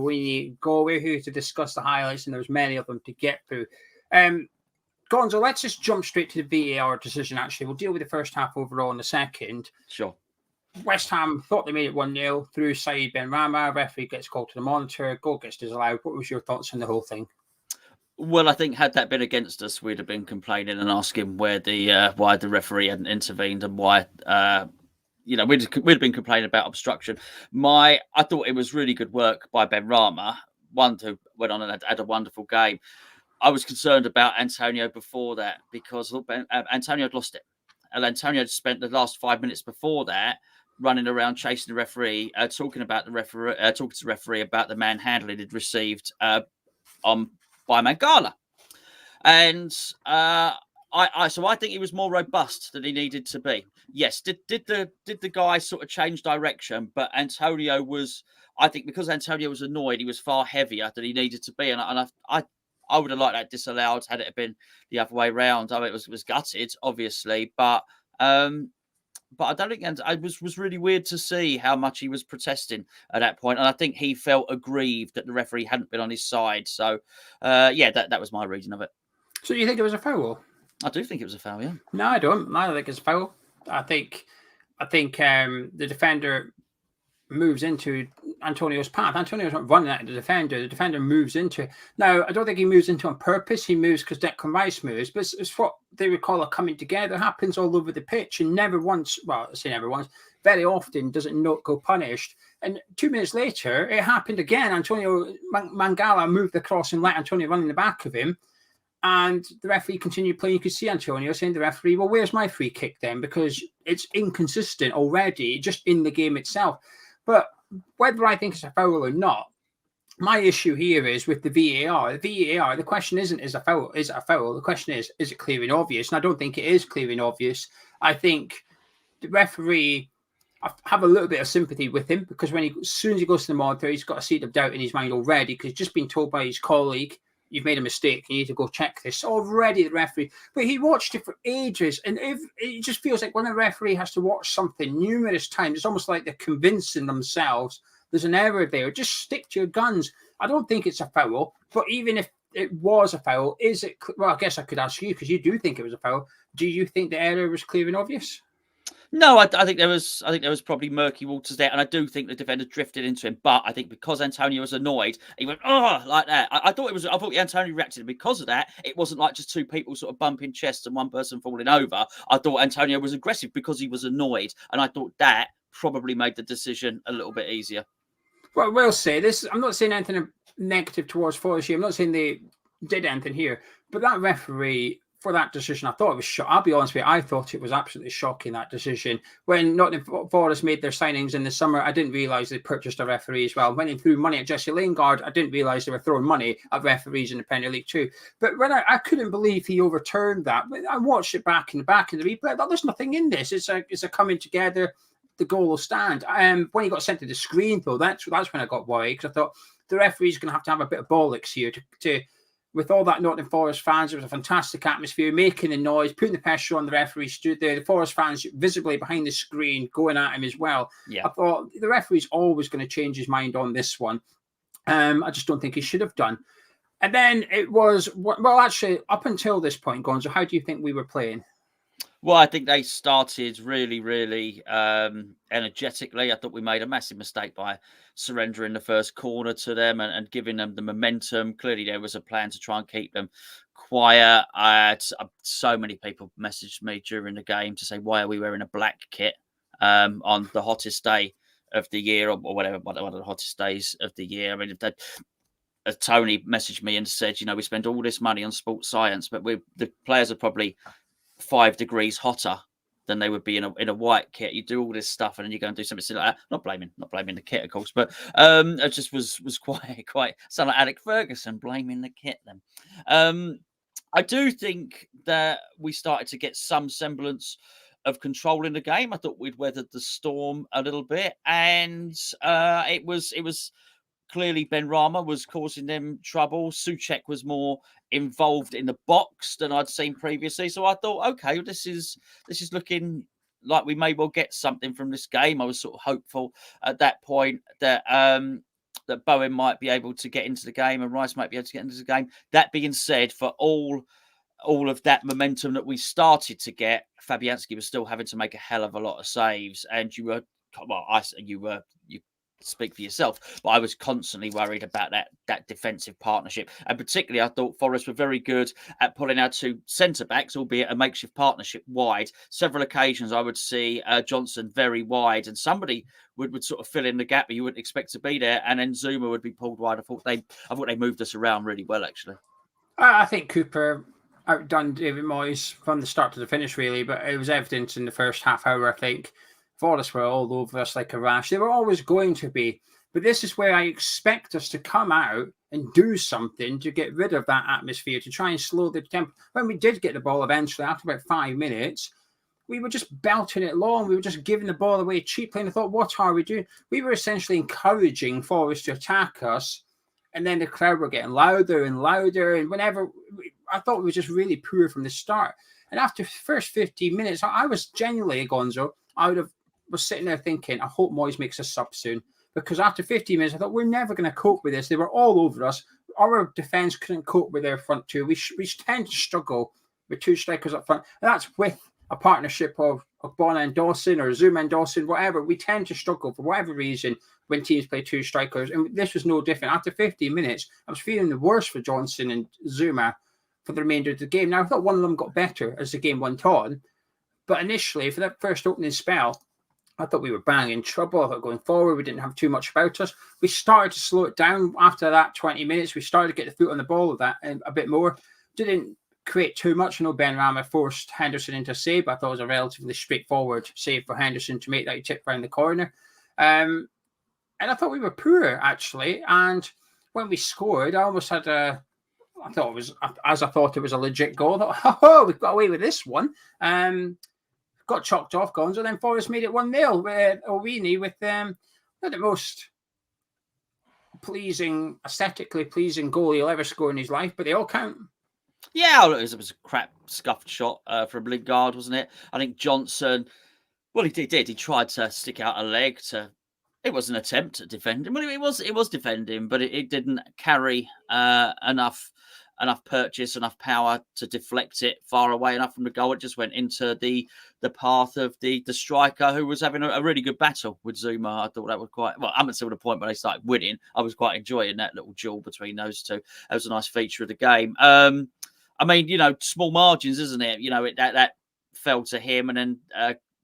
Awoyini go. We're here to discuss the highlights, and there's many of them to get through. Gonzo, let's just jump straight to the VAR decision, actually. We'll deal with the first half overall in a second. Sure. West Ham thought they made it 1-0 through Saeed Benrahma. Referee gets called to the monitor. Goal gets disallowed. What was your thoughts on the whole thing? Well, I think had that been against us, we'd have been complaining and asking why the referee hadn't intervened and why we'd have been complaining about obstruction. I thought it was really good work by Benrahma. One who went on and had a wonderful game. I was concerned about Antonio before that because Antonio had lost it, and Antonio had spent the last 5 minutes before that running around chasing the referee, talking to the referee about the manhandling he'd received by Mangala. And so I think he was more robust than he needed to be. Yes, did the guy sort of change direction? But Antonio was, I think, because Antonio was annoyed, he was far heavier than he needed to be. And I would have liked that disallowed had it been the other way around. I mean, it was gutted, obviously, but I don't think it was really weird to see how much he was protesting at that point. And I think he felt aggrieved that the referee hadn't been on his side. So, that was my reading of it. So you think it was a foul? I do think it was a foul, yeah. No, I don't. I don't think it's a foul. I think the defender moves into Antonio's path. Antonio's not running at the defender. The defender moves into it. Now, I don't think he moves into on purpose. He moves because Declan Rice moves, but it's what they would call a coming together. It happens all over the pitch, and never once, well, I say never once, very often does it not go punished. And 2 minutes later, it happened again. Antonio Mangala moved across and let Antonio run in the back of him. And the referee continued playing. You could see Antonio saying to the referee, well, where's my free kick then? Because it's inconsistent already, just in the game itself. But whether I think it's a foul or not, my issue here is with the VAR. The VAR, the question isn't, is it a foul? The question is it clear and obvious? And I don't think it is clear and obvious. I think the referee, I have a little bit of sympathy with him because as soon as he goes to the monitor, he's got a seed of doubt in his mind already because he's just been told by his colleague, you've made a mistake, you need to go check this. Already the referee, but he watched it for ages. And if it just feels like when a referee has to watch something numerous times, it's almost like they're convincing themselves there's an error there. Just stick to your guns. I don't think it's a foul, but even if it was a foul, is it, well, I guess I could ask you, because you do think it was a foul. Do you think the error was clear and obvious? No, I think there was probably murky waters there, and I do think the defender drifted into him. But I think because Antonio was annoyed, he went like that. I thought Antonio reacted because of that. It wasn't like just two people sort of bumping chests and one person falling over. I thought Antonio was aggressive because he was annoyed, and I thought that probably made the decision a little bit easier. Well, we'll say this. I'm not saying anything negative towards Forest here. I'm not saying they did anything here, but that referee, for that decision, I thought it was shocking. I'll be honest with you, I thought it was absolutely shocking, that decision. When Nottingham Forest made their signings in the summer, I didn't realise they purchased a referee as well. When they threw money at Jesse Lingard, I didn't realise they were throwing money at referees in the Premier League too. But when I couldn't believe he overturned that. I watched it back in the replay. There's nothing in this. It's a coming together. The goal will stand. When he got sent to the screen, though, that's when I got worried, because I thought the referee's going to have a bit of bollocks here to with all that Nottingham Forest fans. It was a fantastic atmosphere, making the noise, putting the pressure on the referee, stood there. The Forest fans visibly behind the screen, going at him as well. Yeah. I thought the referee's always going to change his mind on this one. I just don't think he should have done. And then it was, well, actually, up until this point, Gonzo, how do you think we were playing? Well, I think they started really, really energetically. I thought we made a massive mistake by surrendering the first corner to them and giving them the momentum. Clearly, there was a plan to try and keep them quiet. So many people messaged me during the game to say, why are we wearing a black kit on the hottest day of the year or whatever, one of the hottest days of the year? I mean, Tony messaged me and said, we spend all this money on sports science, but the players are probably 5 degrees hotter than they would be in a white kit. You do all this stuff and then you go and do something silly like that. Not blaming the kit, of course, but it just was quite sound like Alec Ferguson blaming the kit then. I do think that we started to get some semblance of control in the game. I thought we'd weathered the storm a little bit, and it was clearly Benrahma was causing them trouble. Souček was more involved in the box than I'd seen previously. So I thought, okay, this is looking like we may well get something from this game. I was sort of hopeful at that point that that Bowen might be able to get into the game and Rice might be able to get into the game. That being said, for all of that momentum that we started to get, Fabianski was still having to make a hell of a lot of saves, and you speak for yourself, but I was constantly worried about that defensive partnership, and particularly I thought Forest were very good at pulling our two centre backs, albeit a makeshift partnership, wide. Several occasions I would see Johnson very wide, and somebody would sort of fill in the gap that you wouldn't expect to be there, and then Zuma would be pulled wide. I thought they moved us around really well, actually. I think Cooper outdone David Moyes from the start to the finish, really, but it was evident in the first half hour. I think Forest were all over us like a rash. They were always going to be, but this is where I expect us to come out and do something to get rid of that atmosphere, to try and slow the tempo. When we did get the ball eventually, after about 5 minutes, we were just belting it long. We were just giving the ball away cheaply, and I thought, what are we doing? We were essentially encouraging Forest to attack us, and then the crowd were getting louder and louder, and I thought we were just really poor from the start. And after the first 15 minutes, I was genuinely, Gonzo, was sitting there thinking, I hope Moyes makes a sub soon. Because after 15 minutes, I thought, we're never going to cope with this. They were all over us. Our defence couldn't cope with their front two. We tend to struggle with two strikers up front. And that's with a partnership of Ogbonna and Dawson, or Zuma and Dawson, whatever. We tend to struggle for whatever reason when teams play two strikers. And this was no different. After 15 minutes, I was feeling the worst for Johnson and Zuma for the remainder of the game. Now, I thought one of them got better as the game went on. But initially, for that first opening spell, I thought we were bang in trouble. I thought going forward, we didn't have too much about us. We started to slow it down after that 20 minutes. We started to get the foot on the ball of that a bit more. Didn't create too much. I know Benrahma forced Henderson into a save, but I thought it was a relatively straightforward save for Henderson to make that tip round the corner. And I thought we were poor, actually. And when we scored, I almost had I thought it was a legit goal. I thought, oh, we've got away with this one. Got chalked off, Gonzo. Then Forest made it 1-0 with Awoyini with not the most aesthetically pleasing goal he'll ever score in his life, but they all count. Yeah, it was a crap scuffed shot from Lingard, wasn't it? I think Johnson, well, he did. He tried to stick out a leg to. It was an attempt at defending. Well, it was defending, but it didn't carry enough purchase, enough power to deflect it far away enough from the goal. It just went into the path of the striker, who was having a really good battle with Zuma. I thought that was quite, well, I'm until the point where they started winning. I was quite enjoying that little duel between those two. That was a nice feature of the game. I mean, small margins, isn't it? That fell to him, and then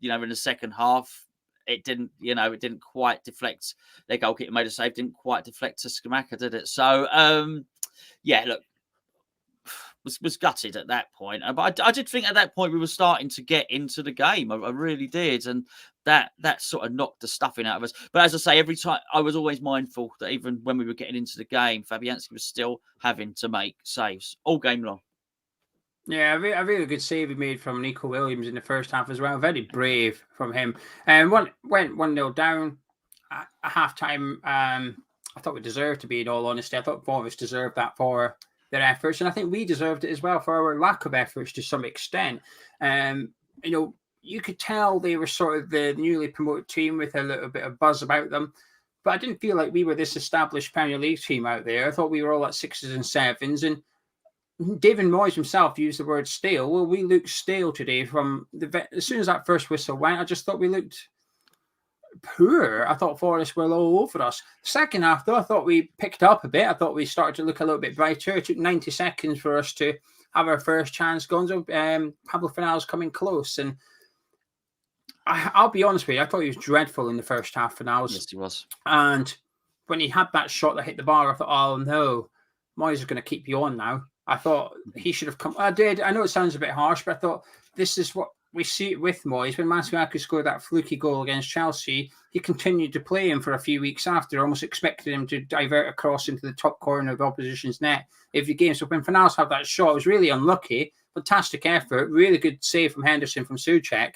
in the second half, it didn't quite deflect. Their goalkeeper made a save, didn't quite deflect to Skamaka, did it? So look, was gutted at that point. But I did think at that point we were starting to get into the game. I really did. And that sort of knocked the stuffing out of us. But as I say, every time I was always mindful that even when we were getting into the game, Fabianski was still having to make saves all game long. Yeah, a really good save he made from Nico Williams in the first half as well. Very brave from him. And went 1-0 down at half-time. I thought we deserved to be, in all honesty. I thought Forest deserved that for their efforts, and I think we deserved it as well for our lack of efforts to some extent. You could tell they were sort of the newly promoted team with a little bit of buzz about them, but I didn't feel like we were this established Premier League team out there. I thought we were all at 6s and 7s, and David Moyes himself used the word stale. Well, we looked stale today as soon as that first whistle went. I just thought we looked poor. I thought Forest were all over us. Second half, though, I thought we picked up a bit. I thought we started to look a little bit brighter. It took 90 seconds for us to have our first chance. Gonzo, Pablo Fornals coming close. And I'll be honest with you, I thought he was dreadful in the first half, Fornals. Yes, he was. And when he had that shot that hit the bar, I thought, oh no, Moyes is going to keep you on now. I thought he should have come. I know it sounds a bit harsh, but I thought this is what we see with Moyes. When Masuaku scored that fluky goal against Chelsea, he continued to play him for a few weeks after, almost expected him to divert across into the top corner of the opposition's net every game. So when Fornals had that shot, it was really unlucky. Fantastic effort, really good save from Henderson from Souček.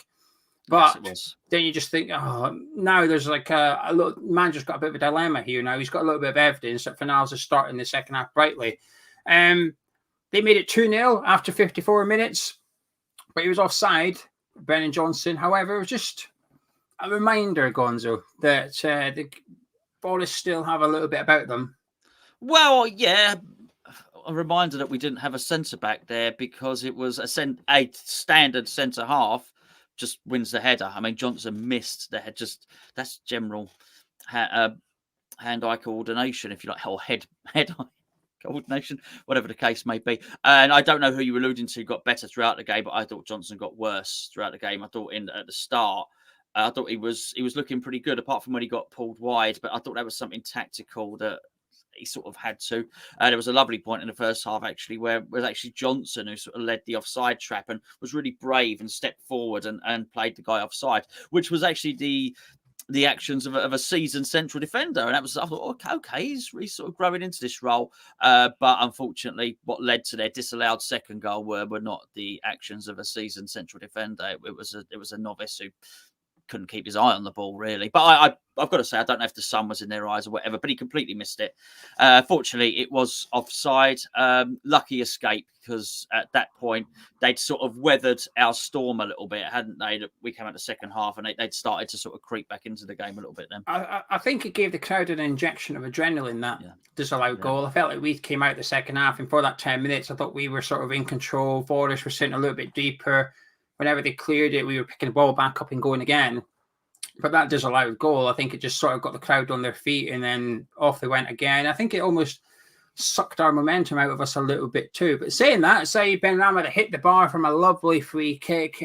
But then you just think, oh, now there's like a little man just got a bit of a dilemma here now. He's got a little bit of evidence that Fornals is starting the second half brightly. They made it 2-0 after 54 minutes, but he was offside, Brennan Johnson. However, it was just a reminder, Gonzo, that Forest still have a little bit about them? Well, yeah. A reminder that we didn't have a centre back there because it was a standard centre half just wins the header. I mean, Johnson missed the head. That's general hand-eye coordination, if you like, or head-eye coordination, whatever the case may be. And I don't know who you were alluding to got better throughout the game, but I thought Johnson got worse throughout the game. I thought at the start, I thought he was looking pretty good, apart from when he got pulled wide. But I thought that was something tactical that he sort of had to. There was a lovely point in the first half, actually, where it was actually Johnson who sort of led the offside trap and was really brave and stepped forward and played the guy offside, which was actually the actions of a seasoned central defender. And that was, I thought, okay, he's sort of growing into this role. But unfortunately, what led to their disallowed second goal were not the actions of a seasoned central defender. It was a novice who couldn't keep his eye on the ball, really. But I've got to say, I don't know if the sun was in their eyes or whatever, but he completely missed it. Fortunately, it was offside. Lucky escape, because at that point, they'd sort of weathered our storm a little bit, hadn't they? We came out the second half and they'd started to sort of creep back into the game a little bit then. I think it gave the crowd an injection of adrenaline, that disallowed goal. I felt like we came out the second half, and for that 10 minutes, I thought we were sort of in control. Forest were sitting a little bit deeper. Whenever they cleared it, we were picking the ball back up and going again. But that disallowed goal, I think it just sort of got the crowd on their feet, and then off they went again. I think it almost sucked our momentum out of us a little bit too. But saying that, say Benrahma that hit the bar from a lovely free kick,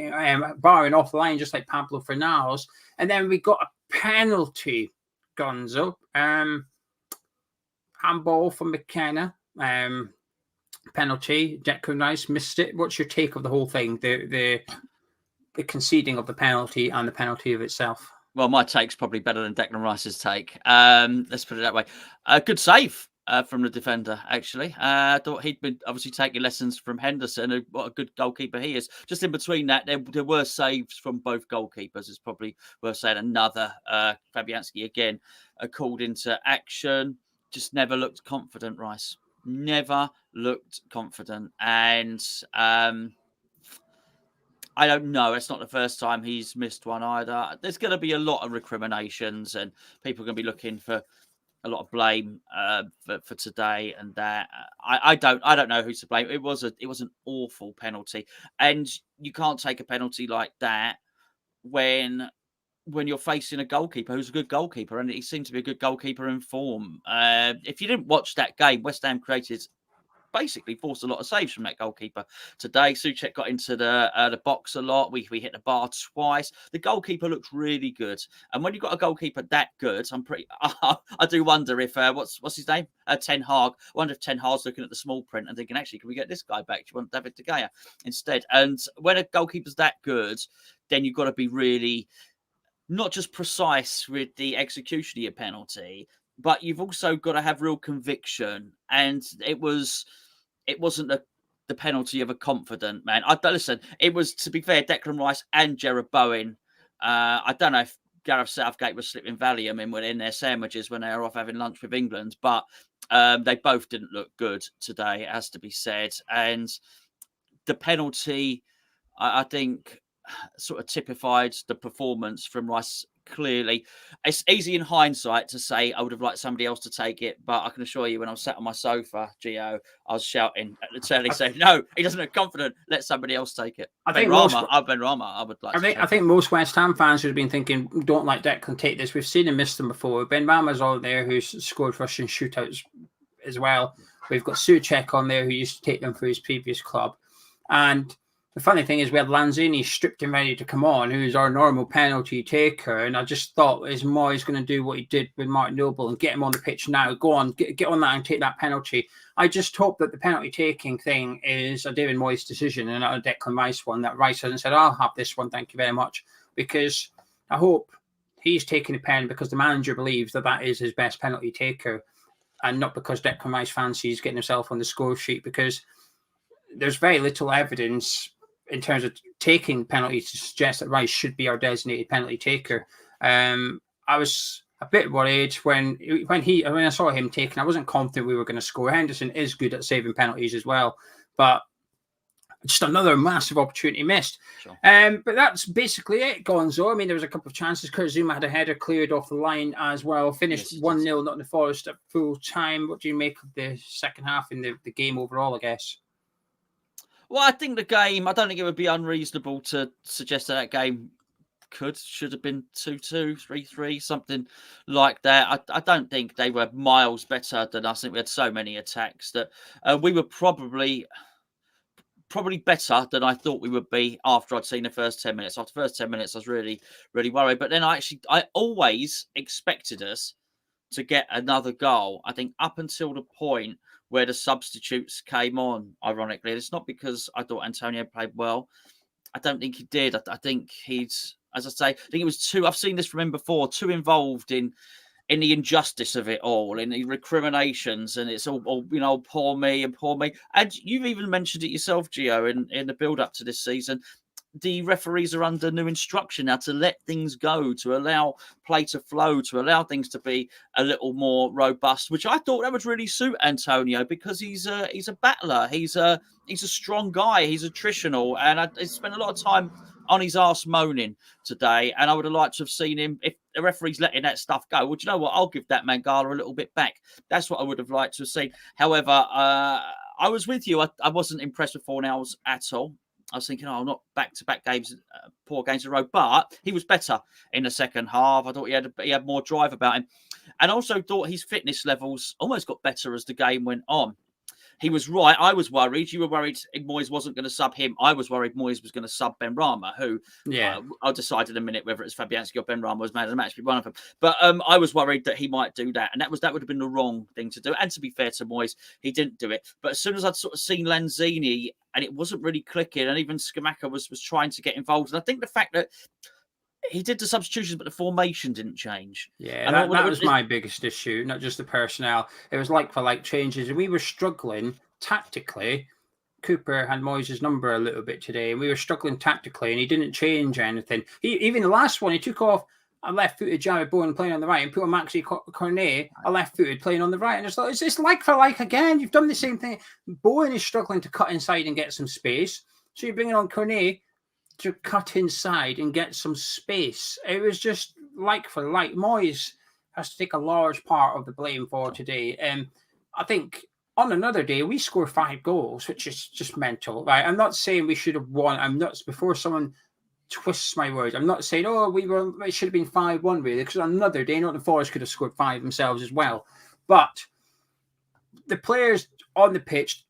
barring off the line, just like Pablo Fornals. And then we got a penalty, Gonzo. Handball from McKenna. Penalty. Declan Rice missed it. What's your take of the whole thing? The conceding of the penalty and the penalty of itself? Well, my take's probably better than Declan Rice's take. Let's put it that way. Good save from the defender, actually. I thought he'd been obviously taking lessons from Henderson. What a good goalkeeper he is. Just in between that, there were saves from both goalkeepers. It's probably worth saying. Another Fabianski again called into action. Just never looked confident, Rice. Never looked confident. And I don't know. It's not the first time he's missed one either. There's going to be a lot of recriminations, and people are going to be looking for a lot of blame for today and that. I don't know who's to blame. It was an awful penalty, and you can't take a penalty like that when you're facing a goalkeeper who's a good goalkeeper, and he seemed to be a good goalkeeper in form. If you didn't watch that game, West Ham basically forced a lot of saves from that goalkeeper today. Souček got into the box a lot. We hit the bar twice. The goalkeeper looks really good, and when you've got a goalkeeper that good, I do wonder if what's his name, Ten Hag. I wonder if Ten Hag's looking at the small print and thinking, actually, can we get this guy back? Do you want David De Gea instead? And when a goalkeeper's that good, then you've got to be really not just precise with the execution of your penalty, but you've also got to have real conviction. And it wasn't the penalty of a confident man. Listen, it was, to be fair, Declan Rice and Jared Bowen. I don't know if Gareth Southgate was slipping Valium in their sandwiches when they were off having lunch with England, but they both didn't look good today, it has to be said. And the penalty, I think, sort of typified the performance from Rice clearly. It's easy in hindsight to say I would have liked somebody else to take it, but I can assure you when I was sat on my sofa, Geo, I was shouting at the telly saying, no, he doesn't look confident, let somebody else take it. Benrahma, I would like I think most West Ham fans would have been thinking, don't let Declan take this. We've seen him miss them before. Benrahma's all there who's scored for us in shootouts as well. We've got Souček on there who used to take them for his previous club. And the funny thing is we had Lanzini stripped and ready to come on, who's our normal penalty taker. And I just thought, is Moyes going to do what he did with Martin Noble and get him on the pitch now? Go on, get on that and take that penalty. I just hope that the penalty taking thing is a David Moyes decision and not a Declan Rice one, that Rice hasn't said, I'll have this one, thank you very much. Because I hope he's taking the pen because the manager believes that is his best penalty taker, and not because Declan Rice fancies getting himself on the score sheet, because there's very little evidence in terms of taking penalties to suggest that Rice should be our designated penalty taker. I was a bit worried when I saw him taking. I wasn't confident we were going to score. Henderson is good at saving penalties as well, but Just another massive opportunity missed. Sure. But that's basically it, Gonzo. I mean, there was a couple of chances. Kurt Zuma had a header cleared off the line as well. Finished 1-0, Nottingham Forest at full time. What do you make of the second half in the game overall, I guess? Well, I think the game, I don't think it would be unreasonable to suggest that game should have been 2-2, 3-3, something like that. I don't think they were miles better than us. I think we had so many attacks that we were probably better than I thought we would be after I'd seen the first 10 minutes. After the first 10 minutes, I was really, really worried. But then I always expected us to get another goal. I think up until the point where the substitutes came on, ironically. It's not because I thought Antonio played well. I don't think he did. I think he's, as I say, I think it was too, I've seen this from him before, too involved in the injustice of it all, in the recriminations, and it's all poor me. And you've even mentioned it yourself, Geo, in the build-up to this season. The referees are under new instruction now to let things go, to allow play to flow, to allow things to be a little more robust, which I thought that would really suit Antonio because he's a battler. He's a strong guy. He's attritional. And I spent a lot of time on his arse moaning today. And I would have liked to have seen him, if the referee's letting that stuff go, well, do you know what? I'll give that Mangala a little bit back. That's what I would have liked to have seen. However, I was with you. I wasn't impressed with Fornals at all. I was thinking, not back-to-back games, poor games in a row. But he was better in the second half. I thought he had more drive about him. And also thought his fitness levels almost got better as the game went on. He was right. I was worried. You were worried Moyes wasn't going to sub him. I was worried Moyes was going to sub Benrahma, who I'll decide in a minute whether it's Fabianski or Benrahma was man of the match, be one of them. But I was worried that he might do that. And that would have been the wrong thing to do. And to be fair to Moyes, he didn't do it. But as soon as I'd sort of seen Lanzini, and it wasn't really clicking, and even Scamacca was trying to get involved. And I think the fact that he did the substitutions, but the formation didn't change. Yeah, and that was my biggest issue, not just the personnel. It was like changes. And we were struggling tactically. Cooper had Moyes' number a little bit today, and we were struggling tactically, and he didn't change anything. Even the last one, he took off a left-footed Jared Bowen playing on the right and put on Maxi Cornet, a left-footed playing on the right. And it's like for like again. You've done the same thing. Bowen is struggling to cut inside and get some space. So you're bringing on Cornet to cut inside and get some space. It was just like for like. Moyes has to take a large part of the blame for today. And I think on another day, we score 5 goals, which is just mental. Right? I'm not saying we should have won. I'm not, before someone twists my words, I'm not saying, it should have been 5-1 really, because on another day, Nottingham Forest could have scored 5 themselves as well. But the players on the pitch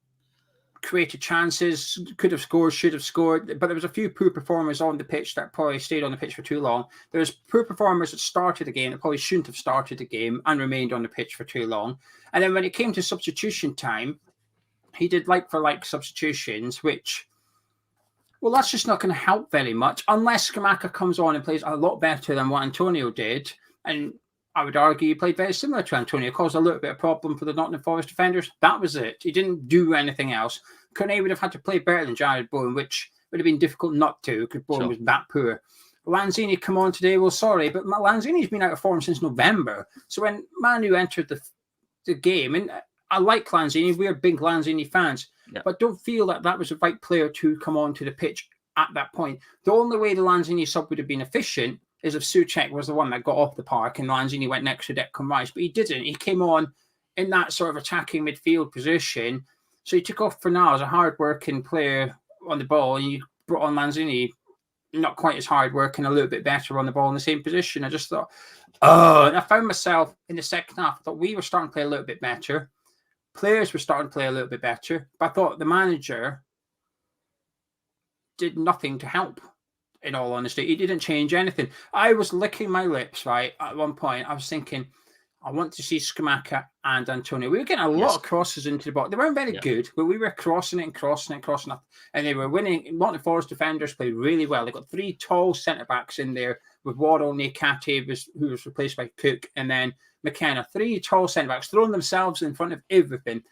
created chances, could have scored, should have scored, but there was a few poor performers on the pitch that probably stayed on the pitch for too long. There was poor performers that started the game that probably shouldn't have started the game and remained on the pitch for too long. And then when it came to substitution time, he did like-for-like substitutions, which, well, that's just not going to help very much unless Scamacca comes on and plays a lot better than what Antonio did. And I would argue he played very similar to Antonio, caused a little bit of problem for the Nottingham Forest defenders. That was it. He didn't do anything else. Cornet would have had to play better than Jared Bowen, which would have been difficult not to because Bowen was that poor. Lanzini come on today. Well, sorry, but Lanzini's been out of form since November. So when Manu entered the game, and I like Lanzini, we're big Lanzini fans, but don't feel that was the right player to come onto the pitch at that point. The only way the Lanzini sub would have been efficient is if Souček was the one that got off the park and Lanzini went next to Declan Rice, but he didn't. He came on in that sort of attacking midfield position. So he took off Fornals, a hard-working player on the ball, and you brought on Lanzini, not quite as hard-working, a little bit better on the ball in the same position. I just thought, and I found myself in the second half, I thought we were starting to play a little bit better. Players were starting to play a little bit better, but I thought the manager did nothing to help. In all honesty, he didn't change anything. I was licking my lips, right? At one point, I was thinking, I want to see Scamacca and Antonio. We were getting a lot of crosses into the box. They weren't very good, but we were crossing it, and they were winning. Nottingham Forest defenders played really well. They got 3 tall centre-backs in there with Worrell, Nakate, who was replaced by Cook, and then McKenna. 3 tall centre-backs throwing themselves in front of everything.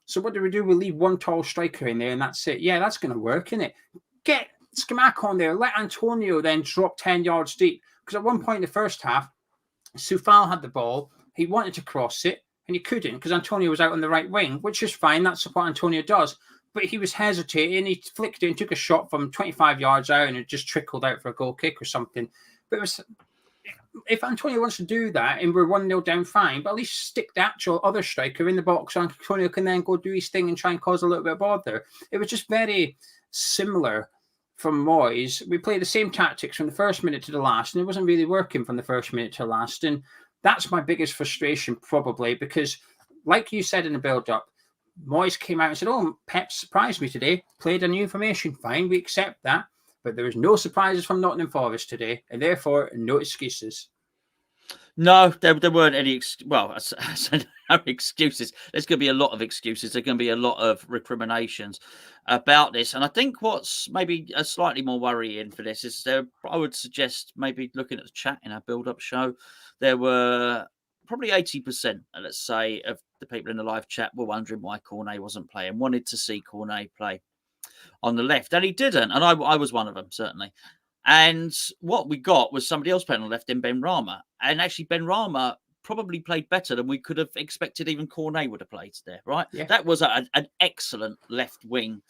So what do? We leave 1 tall striker in there, and that's it. Yeah, that's going to work, isn't it? Get Scamacca on there, let Antonio then drop 10 yards deep. Because at one point in the first half, Soufal had the ball. He wanted to cross it, and he couldn't because Antonio was out on the right wing, which is fine. That's what Antonio does. but he was hesitating. He flicked it and took a shot from 25 yards out, and it just trickled out for a goal kick or something. But it was, if Antonio wants to do that and we're 1-0 down, fine, but at least stick the actual other striker in the box so Antonio can then go do his thing and try and cause a little bit of bother. It was just very similar from Moyes. We played the same tactics from the first minute to the last, and it wasn't really working from the first minute to the last. And that's my biggest frustration, probably, because like you said in the build-up, Moyes came out and said, oh, Pep surprised me today, played a new information, fine, we accept that. But there was no surprises from Nottingham Forest today, and therefore no excuses. No, there weren't any. Well, I said no excuses. There's going to be a lot of excuses. There's going to be a lot of recriminations about this. And I think what's maybe a slightly more worrying for this is I would suggest maybe looking at the chat in our build-up show. There were probably 80%, let's say, of the people in the live chat were wondering why Cornet wasn't playing, wanted to see Cornet play on the left, and he didn't. And I was one of them, certainly. And what we got was somebody else playing on the left in Benrahma. And actually, Benrahma probably played better than we could have expected even Cornet would have played there, right? Yeah. That was an excellent left wing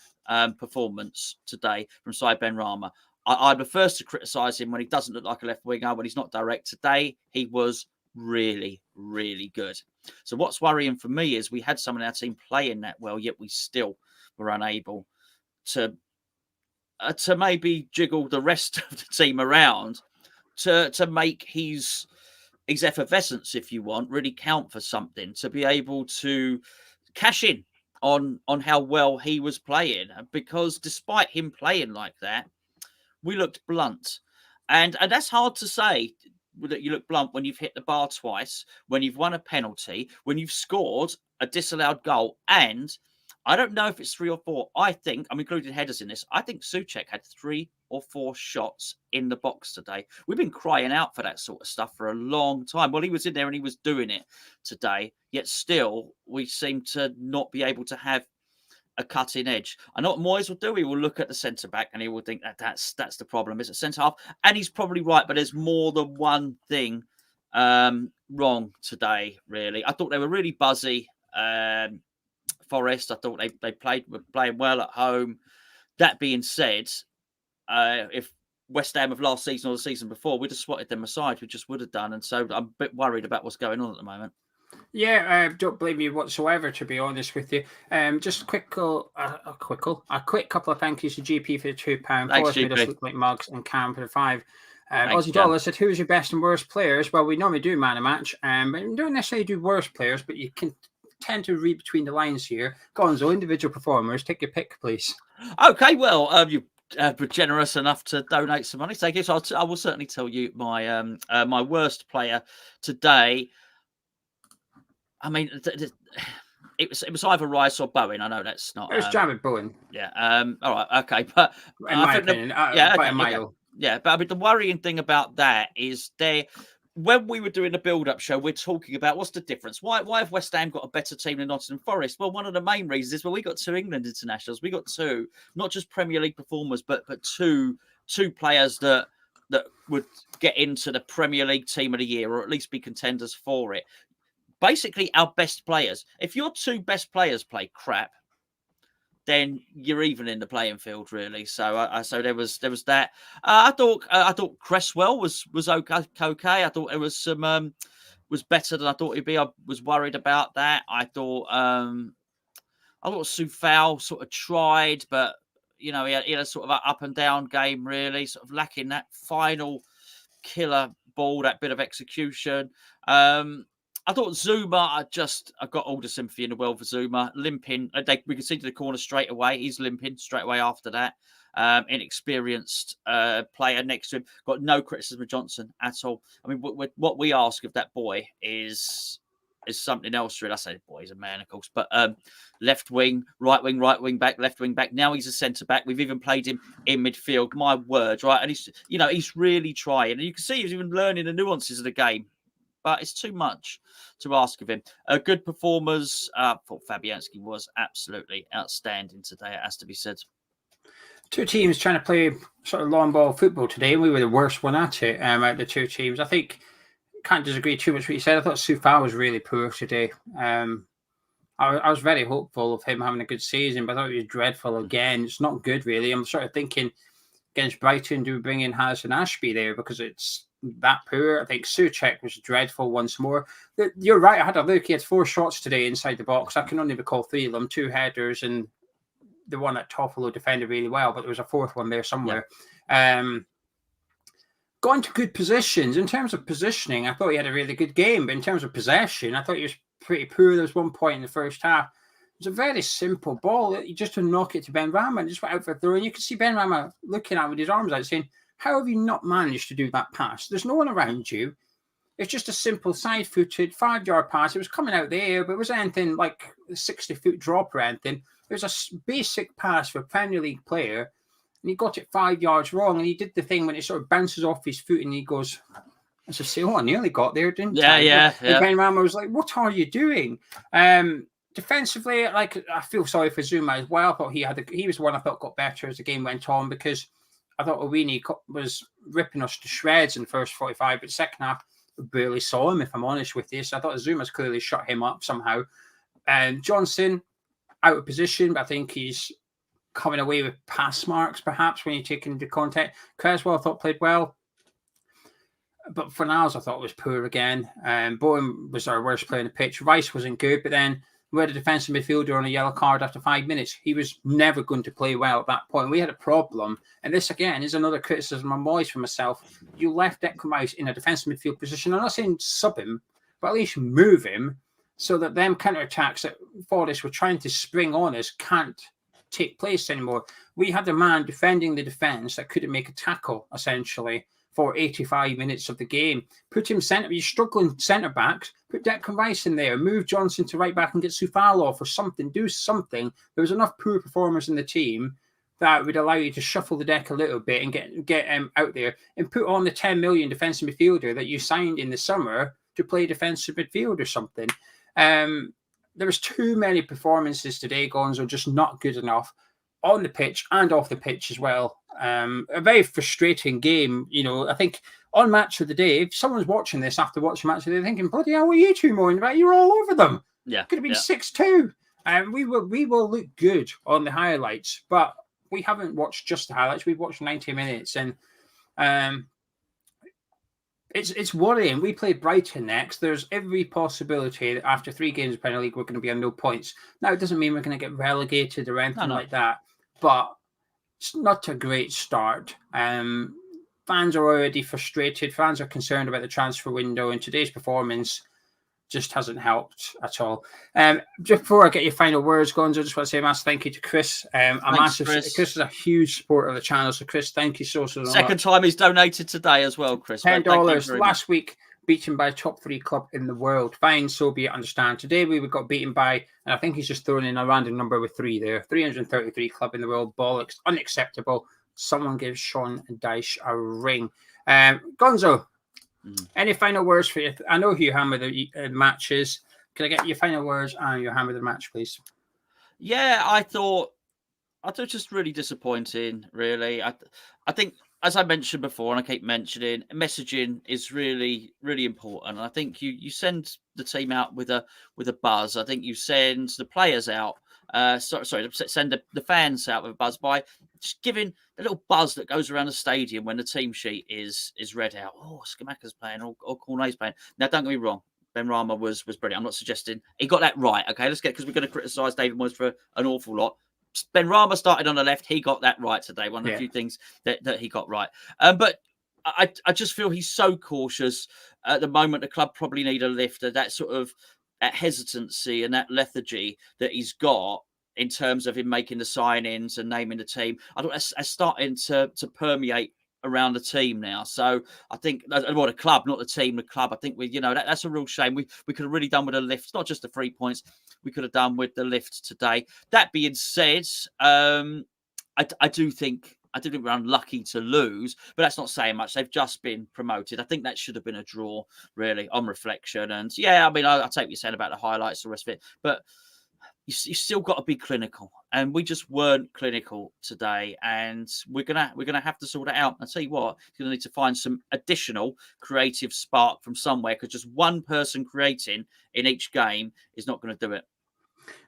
performance today from Saïd Benrahma. I'm the first to criticise him when he doesn't look like a left winger, when he's not direct. Today, he was really, really good. So what's worrying for me is we had someone in our team playing that well, yet we still were unable to maybe jiggle the rest of the team around to make his effervescence, if you want, really count for something, to be able to cash in on how well he was playing. Because despite him playing like that, we looked blunt. And that's hard to say, that you look blunt when you've hit the bar twice, when you've won a penalty, when you've scored a disallowed goal, and I don't know if it's 3 or 4. I think, I'm including headers in this, I think Souček had 3 or 4 shots in the box today. We've been crying out for that sort of stuff for a long time. Well, he was in there and he was doing it today, yet still we seem to not be able to have a cutting edge. I know what Moyes will do. He will look at the centre-back and he will think that's the problem. It's a centre-half. And he's probably right, but there's more than one thing wrong today, really. I thought they were really buzzy. Forest, I thought they were playing well at home. That being said, if West Ham of last season or the season before, we'd have swatted them aside. We just would have done. And so I'm a bit worried about what's going on at the moment. Yeah, I don't blame you whatsoever, to be honest with you. Just a quick couple of thank yous to GP for the £2. Forest made us look like mugs, and Cam for the £5. Aussie Dollar said, who's your best and worst players? Well, we normally do man a match, but we don't necessarily do worst players, but you can tend to read between the lines here. Gonzo, individual performers, take your pick, please. Okay, well, you were generous enough to donate some money. Thank you. So I will certainly tell you my my worst player today. I mean, it was either Rice or Bowen. I know that's not. It was Jared Bowen. Yeah. All right. Okay. But in my opinion, by a mile. Yeah. But I mean, the worrying thing about that is when we were doing the build-up show, we're talking about what's the difference. Why have West Ham got a better team than Nottingham Forest? Well, one of the main reasons is we got 2 England internationals. We got 2, not just Premier League performers, but two players that would get into the Premier League Team of the Year, or at least be contenders for it. Basically, our best players. If your 2 best players play crap, then you're even in the playing field, really. So, so there was that. I thought Cresswell was okay. I thought it was some was better than I thought he'd be. I was worried about that. I thought Soufal sort of tried, but you know he had a sort of an up and down game, really, sort of lacking that final killer ball, that bit of execution. I thought Zuma, I got all the sympathy in the world for Zuma. Limping, we could see to the corner straight away. He's limping straight away after that. Inexperienced player next to him. Got no criticism of Johnson at all. I mean, what we ask of that boy is something else, really. I say boy, he's a man, of course. But left wing, right wing back, left wing back. Now he's a centre back. We've even played him in midfield. My word, right? And he's really trying. And you can see he's even learning the nuances of the game. But it's too much to ask of him. Good performers. I thought Fabianski was absolutely outstanding today, it has to be said. 2 teams trying to play sort of long ball football today. We were the worst one at it out of the 2 teams. I think, can't disagree too much with what you said. I thought Soufal was really poor today. I was very hopeful of him having a good season, but I thought he was dreadful again. It's not good, really. I'm sort of thinking against Brighton, do we bring in Harrison Ashby there because it's that poor? I think Souček was dreadful once more. You're right. I had a look. He had 4 shots today inside the box. I can only recall 3 of them, 2 headers and the one that Toffolo defended really well, but there was a 4th one there somewhere. Yeah. Got into good positions. In terms of positioning, I thought he had a really good game, but in terms of possession, I thought he was pretty poor. There was one point in the first half. It was a very simple ball. You just to knock it to Benrahma and just went out for a throw. And you could see Benrahma looking at it with his arms out saying, how have you not managed to do that pass? There's no one around you. It's just a simple side-footed 5-yard pass. It was coming out there, but it wasn't anything like a 60-foot drop or anything. It was a basic pass for a Premier League player. And he got it 5 yards wrong. And he did the thing when it sort of bounces off his foot and he goes, as I say, I nearly got there, didn't I? Yeah. And Benrahma was like, what are you doing? Defensively, like, I feel sorry for Zuma as well. I thought he was the one I thought got better as the game went on because I thought Awoyini was ripping us to shreds in the first 45, but second half, I barely saw him, if I'm honest with you. So I thought Zuma's clearly shut him up somehow. And Johnson, out of position, but I think he's coming away with pass marks, perhaps, when you take into contact. Creswell, I thought, played well. But Fornals, I thought, was poor again. Bowen was our worst player on the pitch. Rice wasn't good, but then we had a defensive midfielder on a yellow card after 5 minutes. He was never going to play well at that point. We had a problem. And this, again, is another criticism I'm always for myself. You left Declan Rice in a defensive midfield position. I'm not saying sub him, but at least move him so that them counter-attacks that Forest were trying to spring on us can't take place anymore. We had a man defending the defence that couldn't make a tackle, essentially, for 85 minutes of the game. Put him centre, you're struggling centre backs, put Declan Rice in there, move Johnson to right back and get Soufal off or something, do something. There was enough poor performers in the team that would allow you to shuffle the deck a little bit and get out there and put on the 10 million defensive midfielder that you signed in the summer to play defensive midfield or something. There was too many performances today, Gonzo, just not good enough on the pitch and off the pitch as well. A very frustrating game. You know, I think on Match of the Day, if someone's watching this after watching Match of the Day, they're thinking, bloody hell, were you two moaning about? You're all over them. Yeah. Could have been 6-2. And we will look good on the highlights, but we haven't watched just the highlights. We've watched 90 minutes and it's worrying. We play Brighton next. There's every possibility that after 3 games of Premier League, we're going to be on no points. Now, it doesn't mean we're going to get relegated or anything like that, but it's not a great start. Fans are already frustrated. Fans are concerned about the transfer window, and today's performance just hasn't helped at all. Just before I get your final words, Gonzo, I just want to say a massive thank you to Chris. Chris is a huge supporter of the channel. So, Chris, thank you so much. Second time he's donated today as well, Chris. $10 last week, beaten by a top 3 club in the world. Fine, so be it, understand. Today we got beaten by, and I think he's just thrown in a random number with 3 there. 333 club in the world. Bollocks. Unacceptable. Someone gives Sean Dyche a ring. Gonzo, any final words for you? I know you hammer the matches. Can I get your final words and your hammer the match, please? Yeah, I thought just really disappointing, really. I think, as I mentioned before, and I keep mentioning, messaging is really, really important. And I think you send the team out with a buzz. I think you send the players out. Send the fans out with a buzz by just giving a little buzz that goes around the stadium when the team sheet is read out. Oh, Scamacca's playing or Cornet's playing. Now, don't get me wrong. Benrahma was brilliant. I'm not suggesting he got that right. Okay, because we're going to criticise David Moyes for an awful lot. Benrahma started on the left. He got that right today. One of the few things that he got right. But I just feel he's so cautious at the moment. The club probably need a lift. That sort of that hesitancy and that lethargy that he's got in terms of him making the signings and naming the team. I don't. That's starting to permeate around the team now. So I think, well, the club, not the team, the club. I think that's a real shame. We could have really done with a lift, not just the 3 points. We could have done with the lift today. That being said, I do think we're unlucky to lose, but that's not saying much. They've just been promoted. I think that should have been a draw, really, on reflection. And yeah, I mean, I take what you're saying about the highlights, the rest of it, but you still got to be clinical, and we just weren't clinical today. And we're gonna have to sort it out. I tell you what, you're gonna need to find some additional creative spark from somewhere, because just one person creating in each game is not going to do it.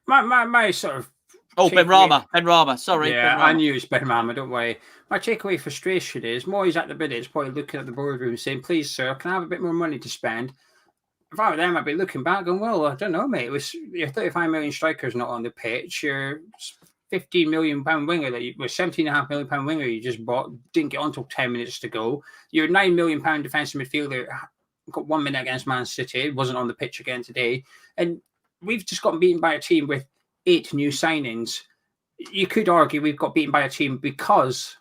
My sort of Benrahma. Sorry, yeah, I Benrahma. knew it's Benrahma, don't worry. My takeaway frustration is Moyes at the minute is probably looking at the boardroom saying, please, sir, can I have a bit more money to spend? If I were them, I'd be looking back going, well, I don't know, mate. Your 35 million striker's not on the pitch. Your 15 million pound winger that you was 17.5 million pound winger you just bought didn't get on until 10 minutes to go. Your 9 million pound defensive midfielder got 1 minute against Man City, wasn't on the pitch again today. And we've just gotten beaten by a team with 8 new signings. You could argue we've got beaten by a team because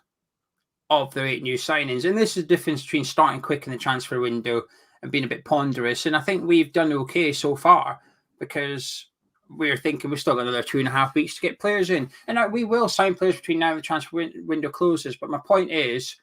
of their 8 new signings. And this is the difference between starting quick in the transfer window and being a bit ponderous. And I think we've done okay so far because we're thinking we've still got another 2.5 weeks to get players in. And we will sign players between now and the transfer window closes. But my point is,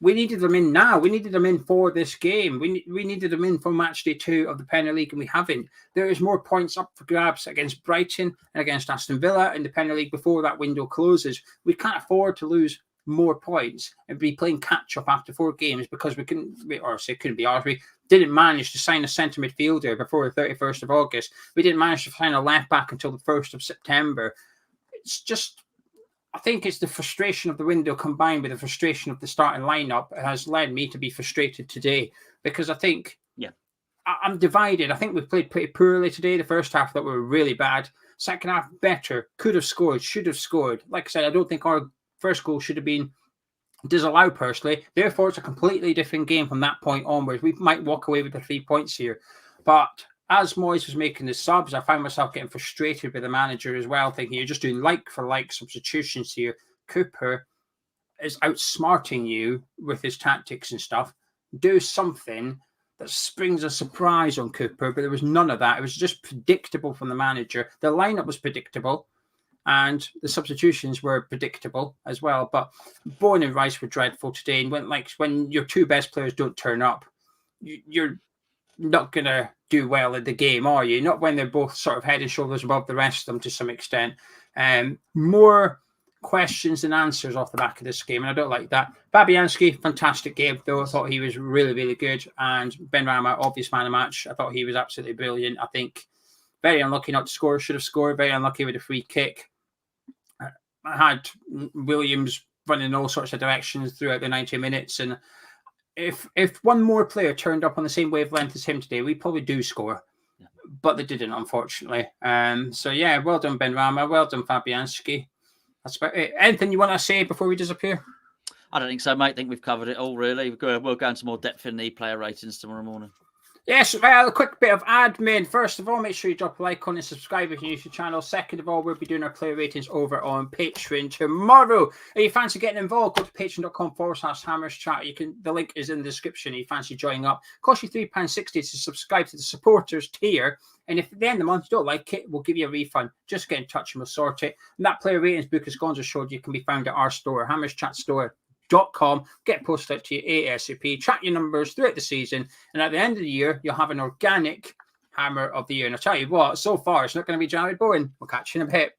we needed them in now. We needed them in for this game. We needed them in for match day 2 of the Premier League, and we haven't. There is more points up for grabs against Brighton and against Aston Villa in the Premier League before that window closes. We can't afford to lose more points and be playing catch up after 4 games because we couldn't be ours. We didn't manage to sign a centre midfielder before the 31st of August. We didn't manage to sign a left back until the 1st of September. It's just, I think it's the frustration of the window combined with the frustration of the starting lineup has led me to be frustrated today because I think I'm divided. I think we played pretty poorly today. The first half that we were really bad. Second half better. Could have scored. Should have scored. Like I said, I don't think our first goal should have been disallowed personally. Therefore, it's a completely different game from that point onwards. We might walk away with the 3 points here. But as Moyes was making the subs, I found myself getting frustrated with the manager as well, thinking you're just doing like-for-like substitutions here. Cooper is outsmarting you with his tactics and stuff. Do something that springs a surprise on Cooper, but there was none of that. It was just predictable from the manager. The lineup was predictable, and the substitutions were predictable as well. But Bowen and Rice were dreadful today. And when your 2 best players don't turn up, you're not going to do well in the game, are you? Not when they're both sort of head and shoulders above the rest of them to some extent. More questions than answers off the back of this game, and I don't like that. Fabianski, fantastic game, though. I thought he was really, really good. And Benrahma, obvious man of the match. I thought he was absolutely brilliant. I think very unlucky not to score. Should have scored. Very unlucky with a free kick. I had Williams running in all sorts of directions throughout the 90 minutes, and if one more player turned up on the same wavelength as him today, we probably do score. But they didn't, unfortunately. So, yeah, well done, Benrahma. Well done, Fabianski. That's about it. Anything you want to say before we disappear? I don't think so, mate. I think we've covered it all, really. We'll go into more depth in the player ratings tomorrow morning. Yes, well, a quick bit of admin. First of all, make sure you drop a like on and subscribe if you're new to the channel. Second of all, we'll be doing our player ratings over on Patreon tomorrow. If you fancy getting involved, go to patreon.com/hammerschat. The link is in the description if you fancy joining up. It costs you £3.60 to subscribe to the supporters tier. And if at the end of the month you don't like it, we'll give you a refund. Just get in touch and we'll sort it. And that player ratings book, as Gonzo showed you, can be found at our store, hammerschatstore.com. Get posted to you ASAP. Track your numbers throughout the season, and at the end of the year, you'll have an organic Hammer of the Year. And I'll tell you what, so far it's not going to be Jared Bowen. We'll catch you in a bit.